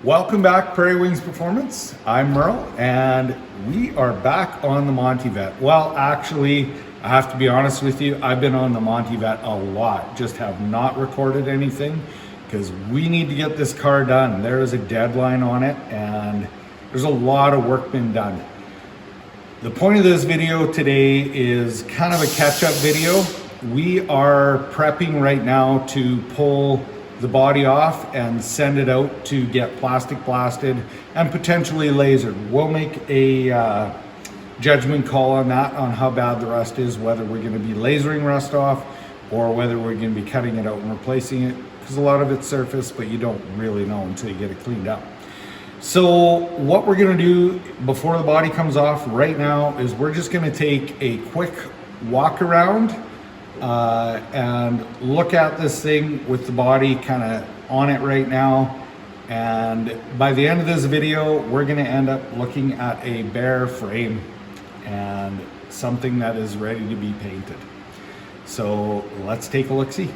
Welcome back, Prairie Wings Performance. I'm Merl, and we are back on the Monte Vet. Well, actually, I have to be honest with you, I've been on the Monte Vet a lot, just have not recorded anything because we need to get this car done. There is a deadline on it, and there's a lot of work been done. The point of this video today is kind of a catch-up video. We are prepping right now to pull the body off and send it out to get plastic blasted and potentially lasered. We'll make a judgment call on that, on how bad the rust is, whether we're going to be lasering rust off or whether we're going to be cutting it out and replacing it, because a lot of it's surface, but you don't really know until you get it cleaned up. So what we're going to do before the body comes off right now is we're just going to take a quick walk around and look at this thing with the body kind of on it right now. And by the end of this video, we're going to end up looking at a bare frame and something that is ready to be painted. So let's take a look-see.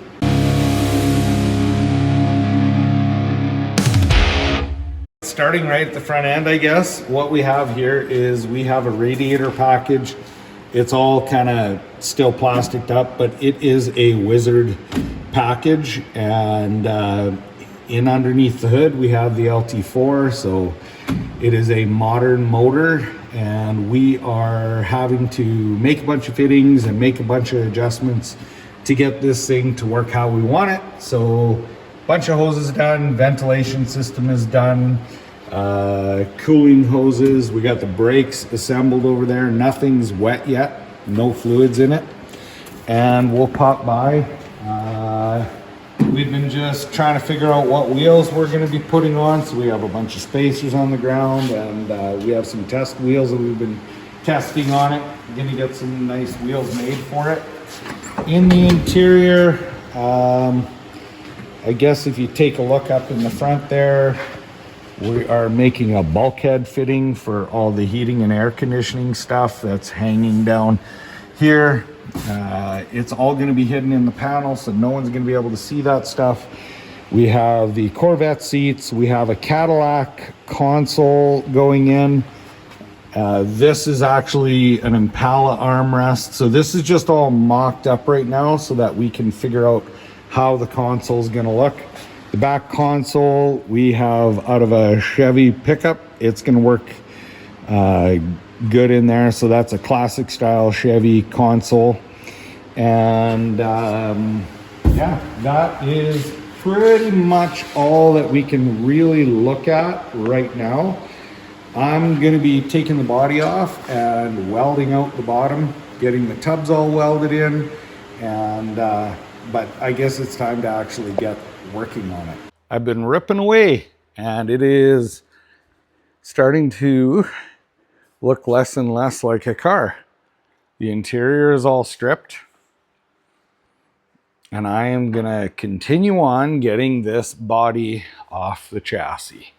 Starting right at the front end, I guess, what we have here is we have a radiator package. It's all kind of still plasticed up, but it is a Wizard package, and in underneath the hood we have the LT4, so it is a modern motor, and we are having to make a bunch of fittings and make a bunch of adjustments to get this thing to work how we want it. So a bunch of hoses done, ventilation system is done, cooling hoses, we got the brakes assembled over there. Nothing's wet yet, no fluids in it, and we'll pop by. We've been just trying to figure out what wheels we're going to be putting on, so we have a bunch of spacers on the ground, and we have some test wheels that we've been testing on it. We're going to get some nice wheels made for it. In the interior, I guess if you take a look up in the front there, we are making a bulkhead fitting for all the heating and air conditioning stuff that's hanging down here. It's all going to be hidden in the panel, so no one's going to be able to see that stuff. We have the Corvette seats. We have a Cadillac console going in. This is actually an Impala armrest. So this is just all mocked up right now so that we can figure out how the console is going to look. The back console we have out of a Chevy pickup. It's going to work good in there. So that's a classic style Chevy console. And yeah, that is pretty much all that we can really look at right now. I'm going to be taking the body off and welding out the bottom, getting the tubs all welded in, and but I guess it's time to actually get working on it. I've been ripping away, and it is starting to look less and less like a car. The interior is all stripped, and I am gonna continue on getting this body off the chassis.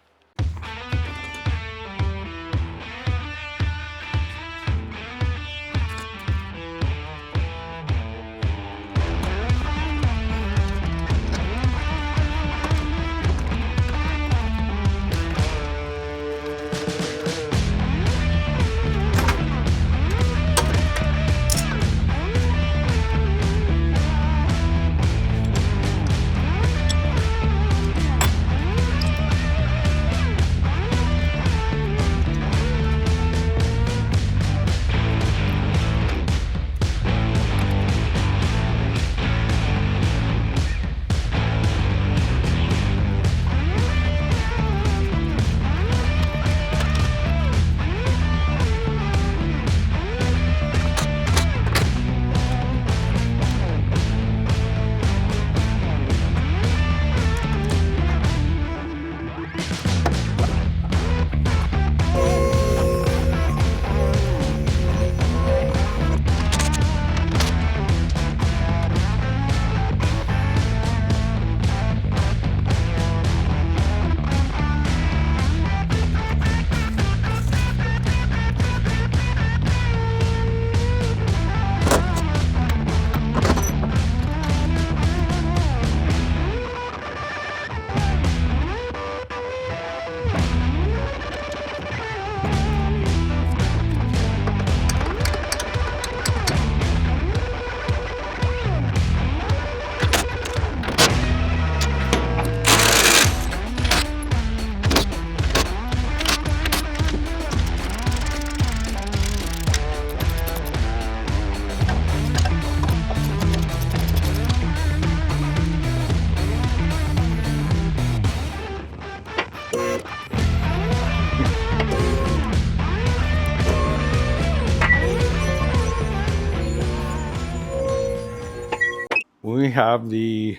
finally have the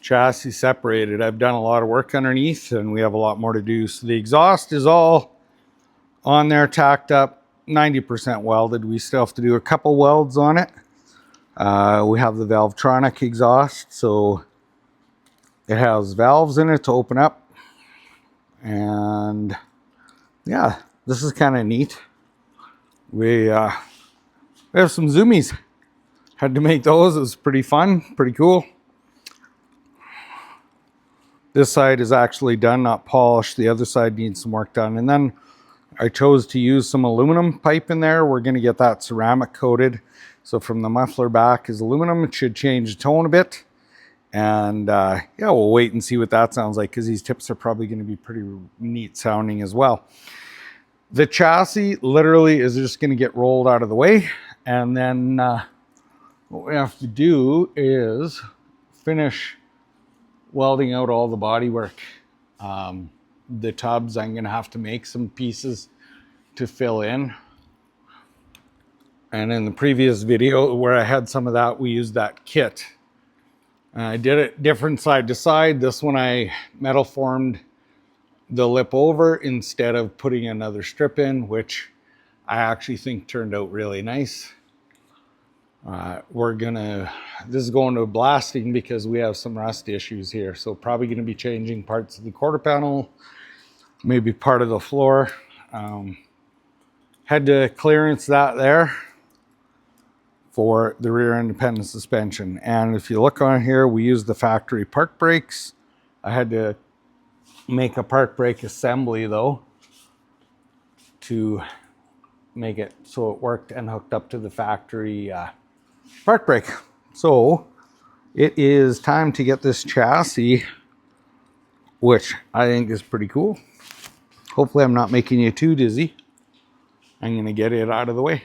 chassis separated. I've done a lot of work underneath and we have a lot more to do. So the exhaust is all on there, tacked up, 90% welded. We still have to do a couple welds on it. We have the Valvetronic exhaust, so it has valves in it to open up. And yeah, this is kind of neat. We have some Zoomies. Had to make those. It was pretty fun, pretty cool. This side is actually done, not polished. The other side needs some work done. And then I chose to use some aluminum pipe in there. We're going to get that ceramic coated. So from the muffler back is aluminum. It should change the tone a bit. And yeah, we'll wait and see what that sounds like, because these tips are probably going to be pretty neat sounding as well. The chassis literally is just going to get rolled out of the way. And then what we have to do is finish welding out all the bodywork. The tubs, I'm going to have to make some pieces to fill in. And in the previous video where I had some of that, we used that kit. I did it different side to side. This one I metal formed the lip over instead of putting another strip in, which I actually think turned out really nice. This is going to blasting because we have some rust issues here. So probably going to be changing parts of the quarter panel, maybe part of the floor. Had to clearance that there for the rear independent suspension. And if you look on here, we use the factory park brakes. I had to make a park brake assembly though to make it so it worked and hooked up to the factory park brake. So it is time to get this chassis, which I think is pretty cool. Hopefully I'm not making you too dizzy. I'm going to get it out of the way.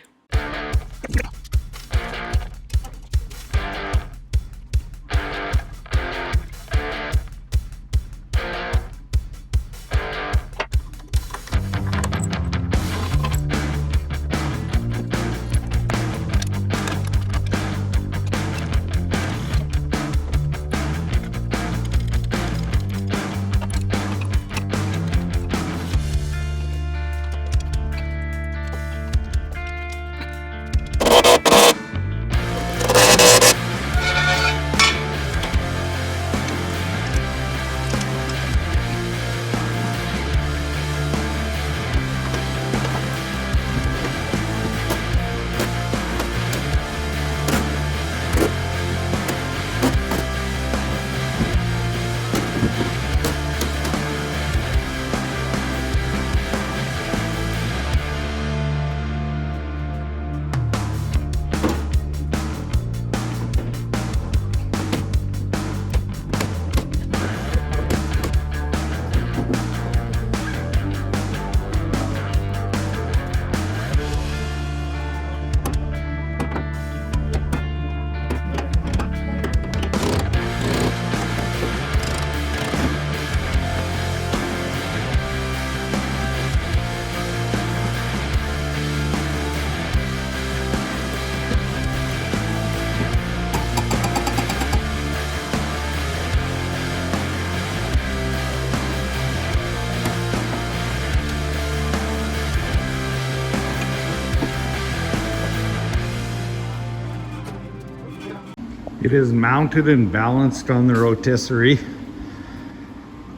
It is mounted and balanced on the rotisserie.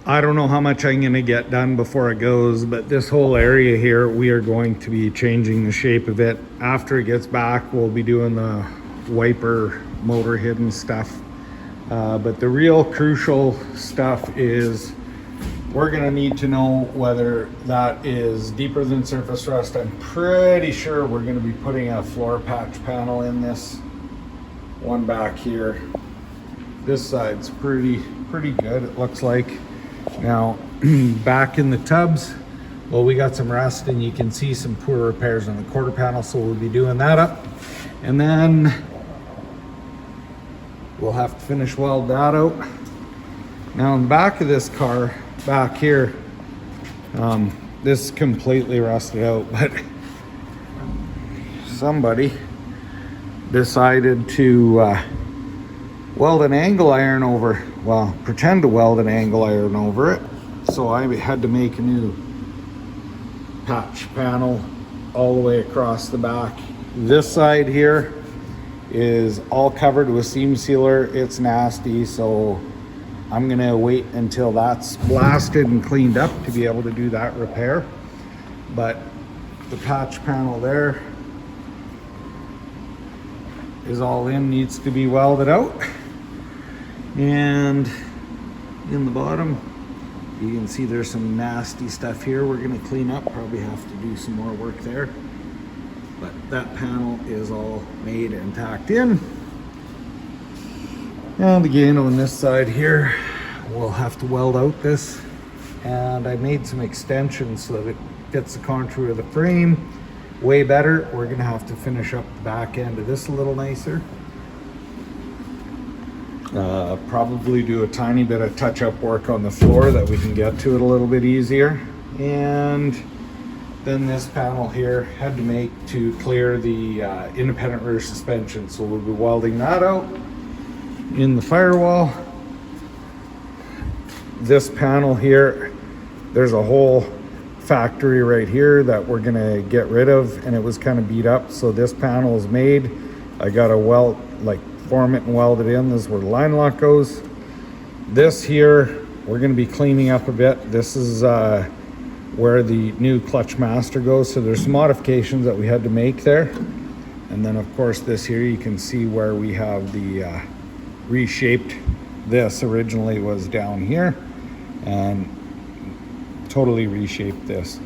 I don't know how much I'm going to get done before it goes, but this whole area here, we are going to be changing the shape of it. After it gets back, we'll be doing the wiper motor hidden stuff. But the real crucial stuff is we're going to need to know whether that is deeper than surface rust. I'm pretty sure we're going to be putting a floor patch panel in this one back here. This side's pretty good, it looks like. Now back in the tubs, well, we got some rust and you can see some poor repairs on the quarter panel, so we'll be doing that up, and then we'll have to finish weld that out. Now in the back of this car back here, this is completely rusted out, but somebody decided to weld an angle iron over, well, pretend to weld an angle iron over it. So I had to make a new patch panel all the way across the back. This side here is all covered with seam sealer. It's nasty, so I'm gonna wait until that's blasted and cleaned up to be able to do that repair. But the patch panel there is all in, needs to be welded out. And in the bottom, you can see there's some nasty stuff here we're gonna clean up. Probably have to do some more work there. But that panel is all made and tacked in. And again, on this side here, we'll have to weld out this. And I made some extensions so that it fits the contour of the frame way better. We're gonna have to finish up the back end of this a little nicer. Probably do a tiny bit of touch-up work on the floor that we can get to it a little bit easier. And then this panel here had to make to clear the independent rear suspension. So we'll be welding that out in the Firewall. This panel here, there's a whole factory right here that we're gonna get rid of, and it was kind of beat up. So this panel is made. I got to weld, like form it and weld it in. This is where the line lock goes. This here, we're gonna be cleaning up a bit. This is where the new clutch master goes. So there's some modifications that we had to make there. And then of course this here, you can see where we have the reshaped. This originally was down here and totally reshaped this.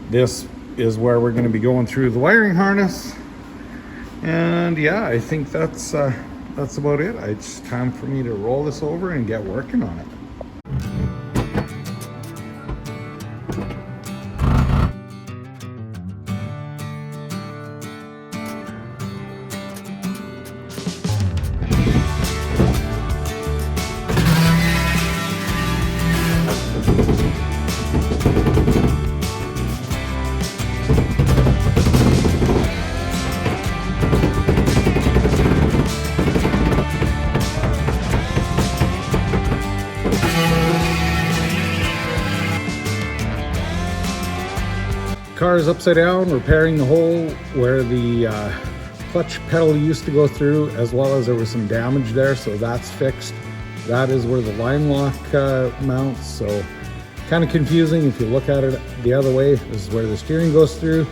This is where we're going to be going through the wiring harness. And yeah, I think that's about it. It's time for me to roll this over and get working on it. Car is upside down, repairing the hole where the clutch pedal used to go through, as well as there was some damage there, so that's fixed. That is where the line lock mounts, so kind of confusing. If you look at it the other way, this is where the steering goes through.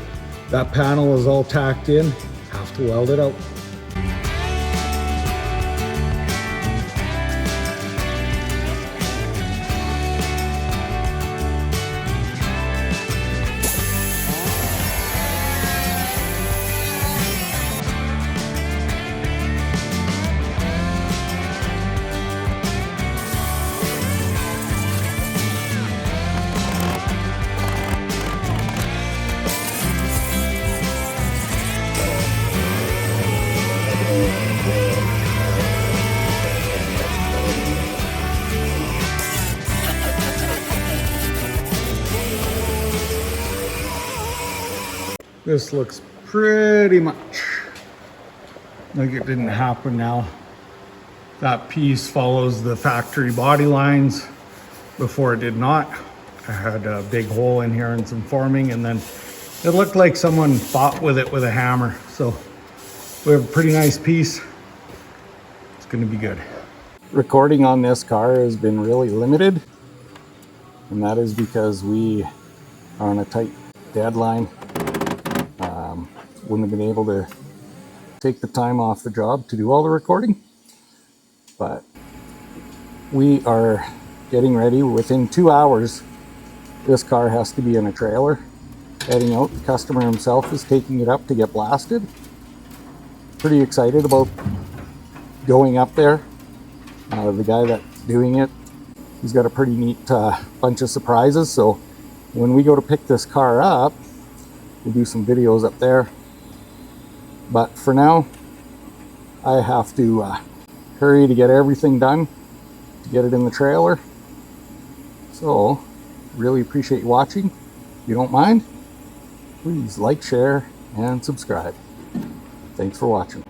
That panel is all tacked in, have to weld it out. This looks pretty much like it didn't happen now. That piece follows the factory body lines. Before it did not. I had a big hole in here and some forming, and then it looked like someone fought with it with a hammer. So we have a pretty nice piece. It's gonna be good. Recording on this car has been really limited, and that is because we are on a tight deadline. Wouldn't have been able to take the time off the job to do all the recording, but we are getting ready. Within 2 hours, this car has to be in a trailer heading out. The customer himself is taking it up to get blasted. Pretty excited about going up there. The guy that's doing it, he's got a pretty neat bunch of surprises. So when we go to pick this car up, we'll do some videos up there. But for now, I have to hurry to get everything done to get it in the trailer. So really appreciate you watching. If you don't mind, please like, share, and subscribe. Thanks for watching.